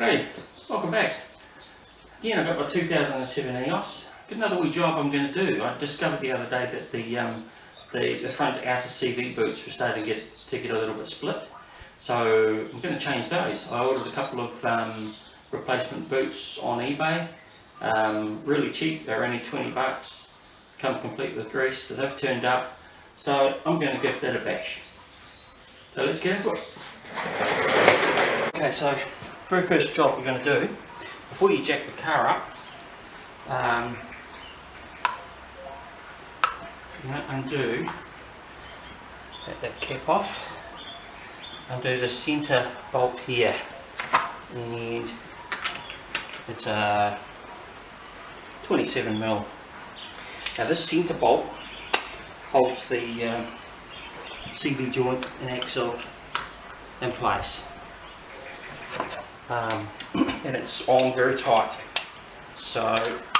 Hey, welcome back. Again, I've got my 2007 EOS. Got another wee job I'm going to do. I discovered the other day that the front outer CV boots were starting to get a little bit split. So I'm going to change those. I ordered a couple of replacement boots on eBay. Really cheap, they're only 20 bucks. Come complete with grease, so they've turned up. So I'm going to give that a bash. So let's get into it. Okay, so very first job we're going to do, before you jack the car up, I'm going to undo that cap off, undo the centre bolt here, and it's a 27mm. Now this centre bolt holds the CV joint and axle in place. And it's on very tight, so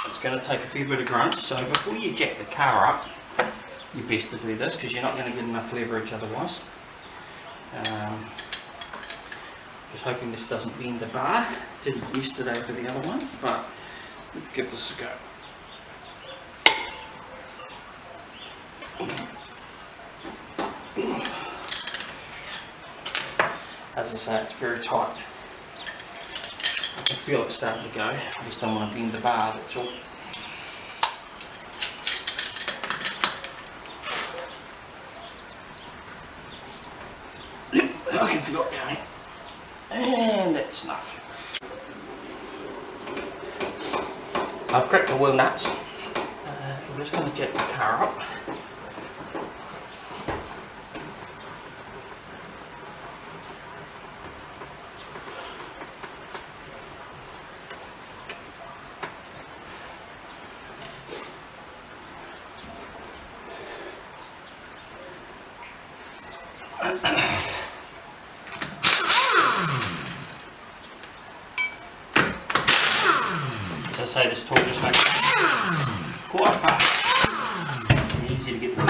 it's going to take a fair bit of grunt. So before you jack the car up, you're best to do this because you're not going to get enough leverage otherwise. Just hoping this doesn't bend the bar. Did it yesterday for the other one, but let's give this a go. As I say, it's very tight. I can feel it starting to go. I just don't want to bend the bar, that's all. I can feel it going. And that's enough. I've cracked the wheel nuts. I'm just going to jack the car up. As I say, this tool just makes it quite fast. Easy to get the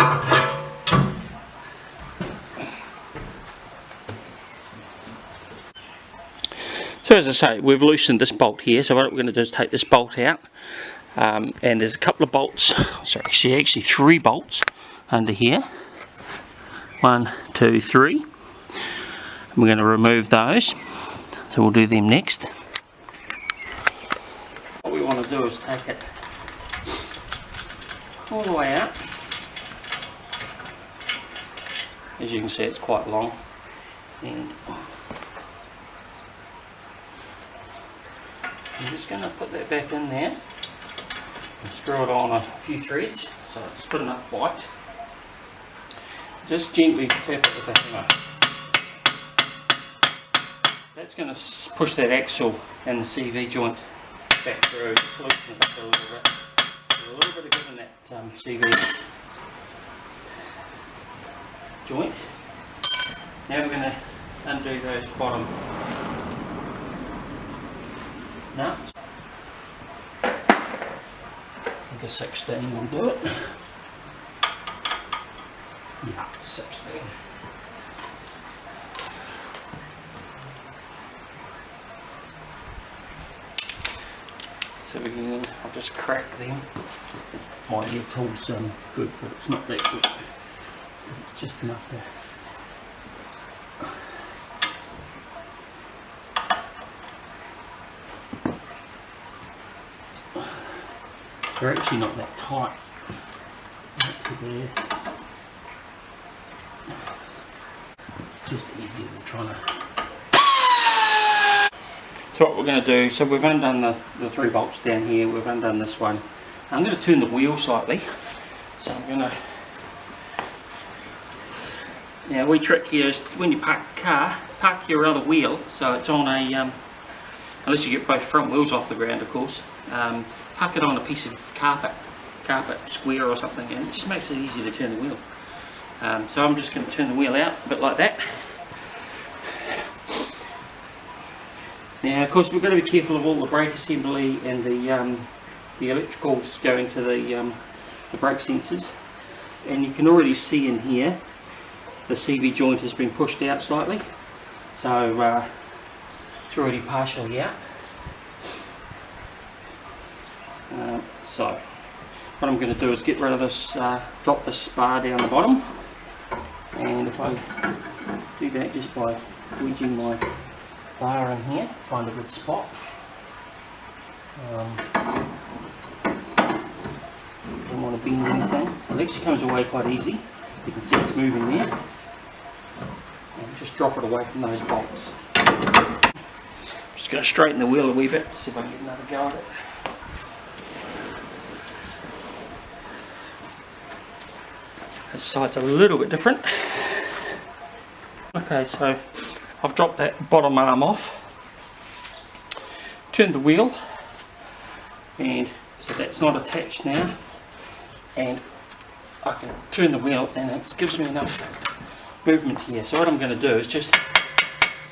So as I say, we've loosened this bolt here, so what we're going to do is take this bolt out, and there's a couple of bolts, actually 3 bolts under here. 1, 2, 3. And we're going to remove those, so we'll do them next. What we want to do is take it all the way out. As you can see, it's quite long, and I'm just going to put that back in there and screw it on a few threads so it's good enough bite. Just gently tap it with a hammer. That's going to push that axle and the CV joint back through, just loosen it up a little bit. There's a little bit of good in that CV joint. Now we're going to undo those bottom nuts. I think a 16 will do it. Yeah, 16. So again, I'll just crack them. My ear tool's good, but it's not that good. It's just enough to. They're actually not that tight. Not too bad. Just easier than trying to. So what we're going to do, so we've undone the 3 bolts down here, we've undone this one. I'm going to turn the wheel slightly. So I'm going to. Now, wee trick here is when you park the car, park your other wheel so it's on a, unless you get both front wheels off the ground of course, park it on a piece of carpet square or something, and it just makes it easier to turn the wheel. So I'm just going to turn the wheel out a bit like that. Now of course we've got to be careful of all the brake assembly and the electricals going to the brake sensors, and you can already see in here the CV joint has been pushed out slightly, so It's already partially out. So what I'm going to do is get rid of this, drop this bar down the bottom, and if I do that just by wedging my bar in here, find a good spot. Don't want to bend anything. It actually comes away quite easy. You can see it's moving there. And just drop it away from those bolts. Just going to straighten the wheel a wee bit, see if I can get another go at it. This side's a little bit different. Okay, so I've dropped that bottom arm off, turned the wheel, and so that's not attached now, and I can turn the wheel and it gives me enough movement here. So what I'm going to do is just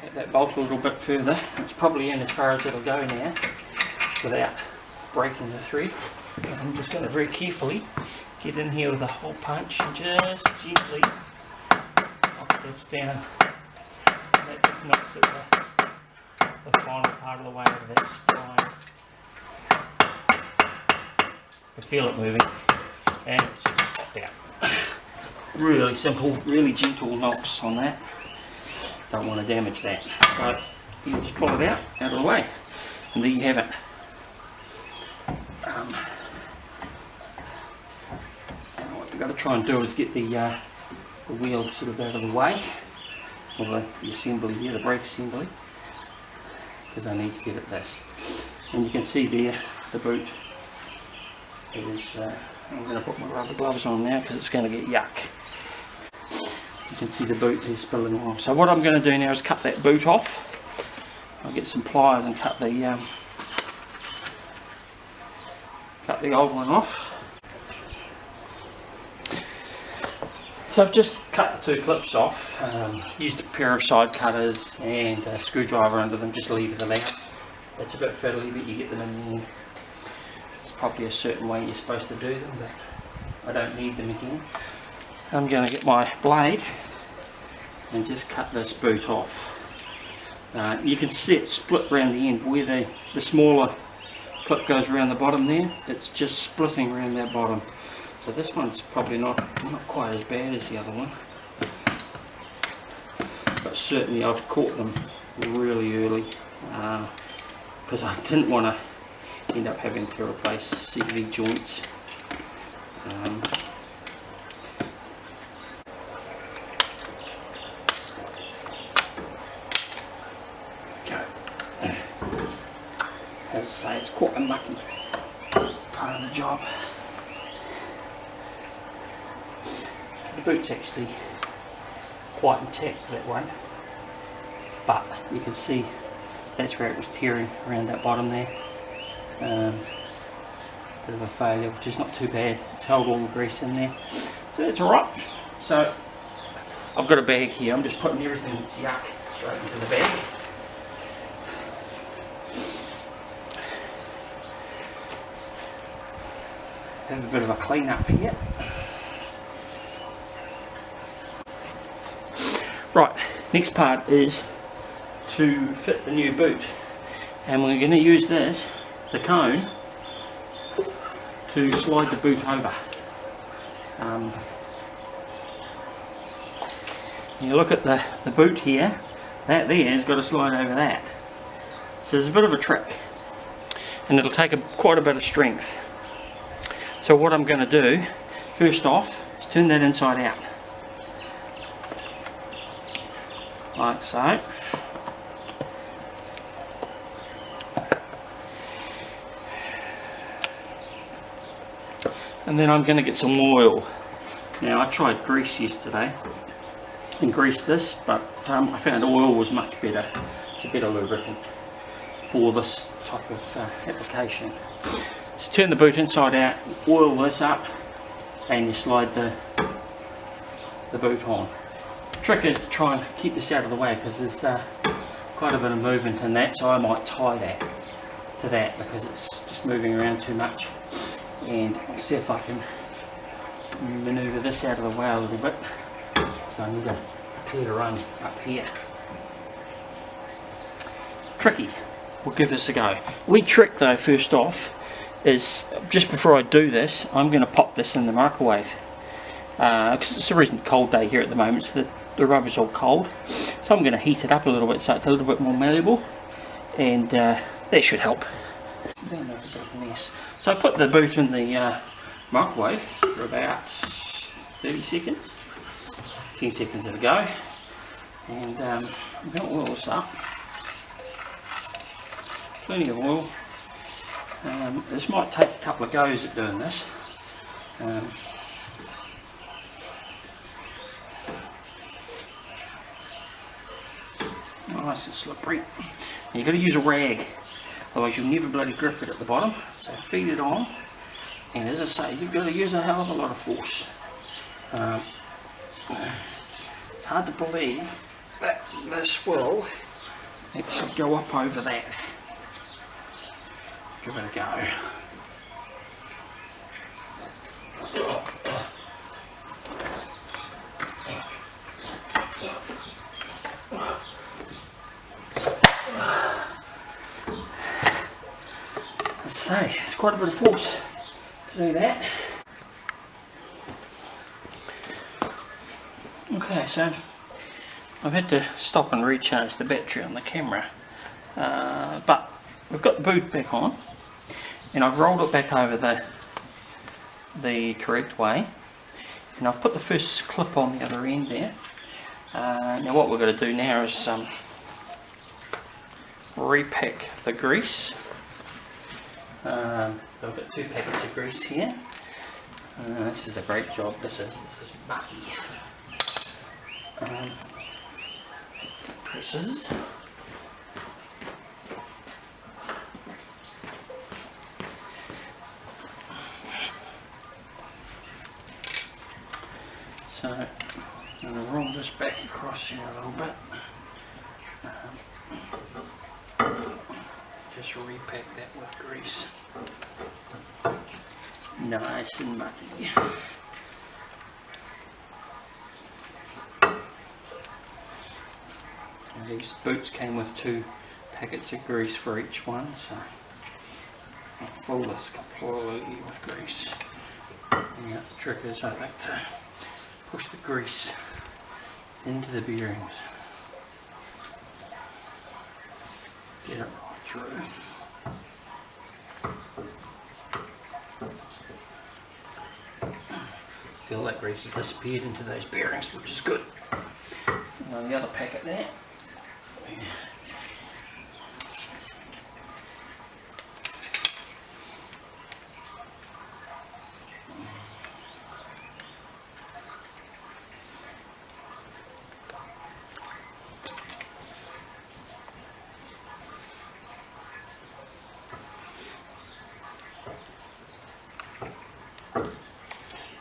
get that bolt a little bit further. It's probably in as far as it'll go now without breaking the thread. And I'm just going to very carefully get in here with a hole punch and just gently knock this down. That just knocks it the final part of the way out of that spline. I feel it moving, and it's just popped out. Really simple, really gentle knocks on that. Don't want to damage that. So you just pull it out of the way, and there you have it. Got to try and do is get the wheel sort of out of the way, or the assembly here, the brake assembly, because I need to get at this. And you can see there the boot is, I'm going to put my rubber gloves on now because it's going to get yuck. You can see the boot there spilling along. So what I'm going to do now is cut that boot off. I'll get some pliers and cut the old one off. So I've just cut the two clips off, used a pair of side cutters and a screwdriver under them, just leave it allowed. It's a bit fiddly, but you get them in there. There's probably a certain way you're supposed to do them, but I don't need them again. I'm going to get my blade and just cut this boot off. You can see it split around the end where the smaller clip goes around the bottom there. It's just splitting around that bottom. So this one's probably not quite as bad as the other one, but certainly I've caught them really early because I didn't want to end up having to replace CV joints. Okay. As I say, it's quite a mucky part of the job. The boot's actually quite intact, that one, but you can see that's where it was tearing around that bottom there. Bit of a failure, which is not too bad. It's held all the grease in there, so that's alright. So I've got a bag here. I'm just putting everything that's yuck straight into the bag. Have a bit of a clean up here. Right, next part is to fit the new boot, and we're going to use this, the cone, to slide the boot over. You look at the boot here, that there has got to slide over that. So there's a bit of a trick, and it'll take quite a bit of strength. So what I'm going to do, first off, is turn that inside out. Like so. And then I'm going to get some oil. Now I tried grease yesterday and greased this, but I found oil was much better. It's a better lubricant for this type of application. So turn the boot inside out, oil this up, and you slide the boot on. Trick is to try and keep this out of the way because there's quite a bit of movement in that, so I might tie that to that because it's just moving around too much, and I'll see if I can manoeuvre this out of the way a little bit because I need a clear run up here. tricky. We'll give this a go. Wee trick though, first off, is just before I do this, I'm going to pop this in the microwave. Because it's a reasonably cold day here at the moment, so the rubber's all cold. So I'm going to heat it up a little bit so it's a little bit more malleable, and that should help. So I put the boot in the microwave for about 30 seconds. 10 seconds of a go, and I'm going to oil this up. Plenty of oil. This might take a couple of goes at doing this. Nice and slippery. You've got to use a rag, otherwise you'll never bloody grip it at the bottom. So feed it on, and as I say, you've got to use a hell of a lot of force. It's hard to believe that this will actually go up over that. Give it a go. As I say, it's quite a bit of force to do that. Okay, so I've had to stop and recharge the battery on the camera, but we've got the boot back on, and I've rolled it back over the correct way, and I've put the first clip on the other end there. Now what we're going to do now is repack the grease. So I've got 2 packets of grease here. This is a great job. This is mucky. Presses. So I'm going to roll this back across here a little bit. Just repack that with grease. Nice and mucky. These boots came with 2 packets of grease for each one, so I'll fill this completely with grease. And the trick is, I think, to push the grease into the bearings. Get it right through. Feel that grease has disappeared into those bearings, which is good. And the other packet there.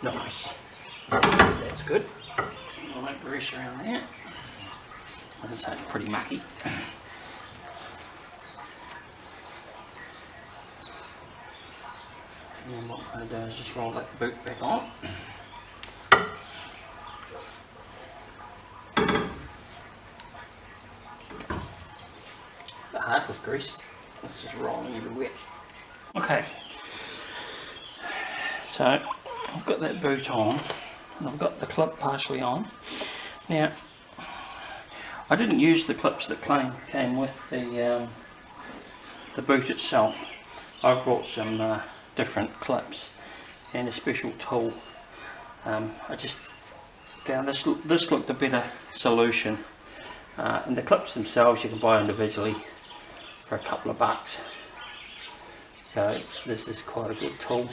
Nice. That's good. All that grease around there. As I say, it's pretty mucky. And then what I'm going to do is just roll that boot back on. The hard with grease. It's just rolling everywhere. Okay. So I've got that boot on, and I've got the clip partially on. Now, I didn't use the clips that came with the boot itself. I've brought some different clips and a special tool. I just found this looked a better solution. And the clips themselves you can buy individually for a couple of bucks. So this is quite a good tool,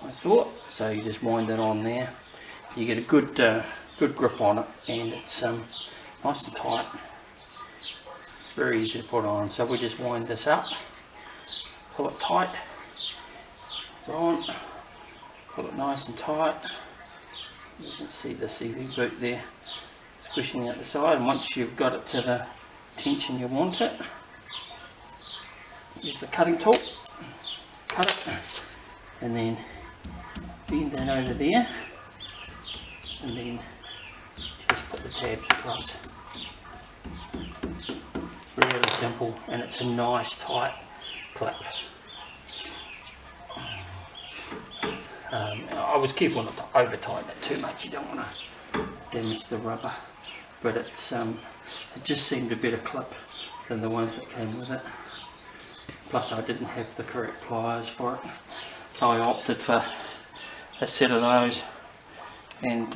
I thought. So you just wind it on there. You get a good grip on it, and it's nice and tight. Very easy to put on. So we just wind this up, pull it tight, it's on, pull it nice and tight. You can see the CV boot there squishing out the side, and once you've got it to the tension you want it, use the cutting tool, cut it, and then bend that over there, and then just put the tabs across. Really simple, and it's a nice tight clip. I was careful not to over tighten it too much, you don't want to damage the rubber, but it just seemed a better clip than the ones that came with it. Plus I didn't have the correct pliers for it, so I opted for a set of those, and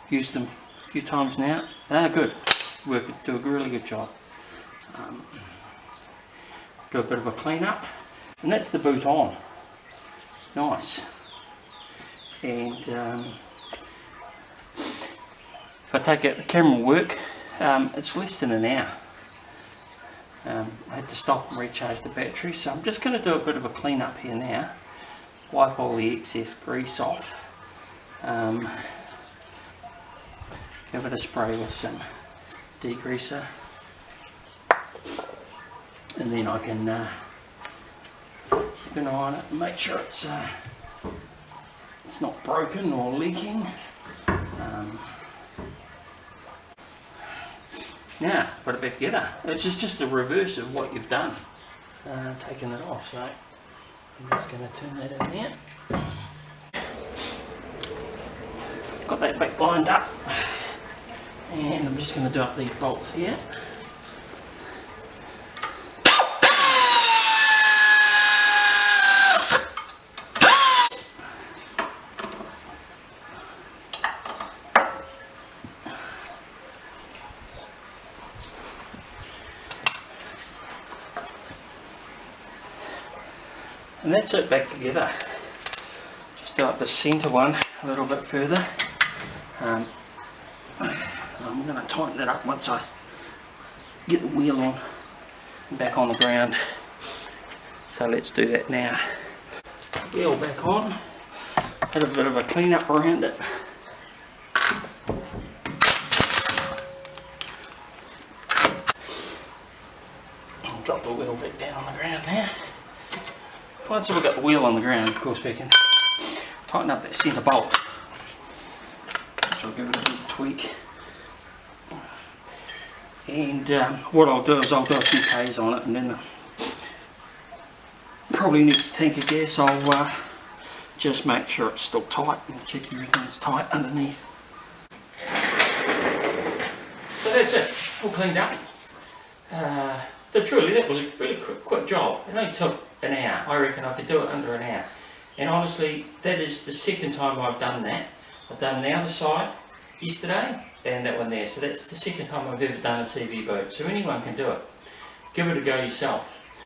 used them a few times now. Good, do a really good job. Do a bit of a clean up, and that's the boot on. Nice. And if I take out the camera work, it's less than an hour. I had to stop and recharge the battery, so I'm just going to do a bit of a clean up here now. Wipe all the excess grease off. Give it a spray with some degreaser, and then I can keep an eye on it and make sure it's not broken or leaking. Now put it back together, which is just the reverse of what you've done, taking it off. So I'm just going to turn that in there. Got that back lined up, and I'm just going to do up these bolts here. And that's it back together. Just do up the centre one a little bit further. I'm going to tighten that up once I get the wheel on and back on the ground. So let's do that now. Wheel back on. Had a bit of a clean up around it. I'll drop the wheel back down on the ground now. Once we've got the wheel on the ground, of course, we can tighten up that centre bolt, which I'll give it a little tweak. And what I'll do is I'll do a few Ks on it, and then probably next tank of gas I'll just make sure it's still tight and check everything's tight underneath. So that's it, all cleaned up. So truly that was a really quick job. It only took an hour. I reckon I could do it under an hour. And honestly, that is the second time I've done that. I've done the other side yesterday and that one there. So that's the second time I've ever done a CV boat. So anyone can do it. Give it a go yourself.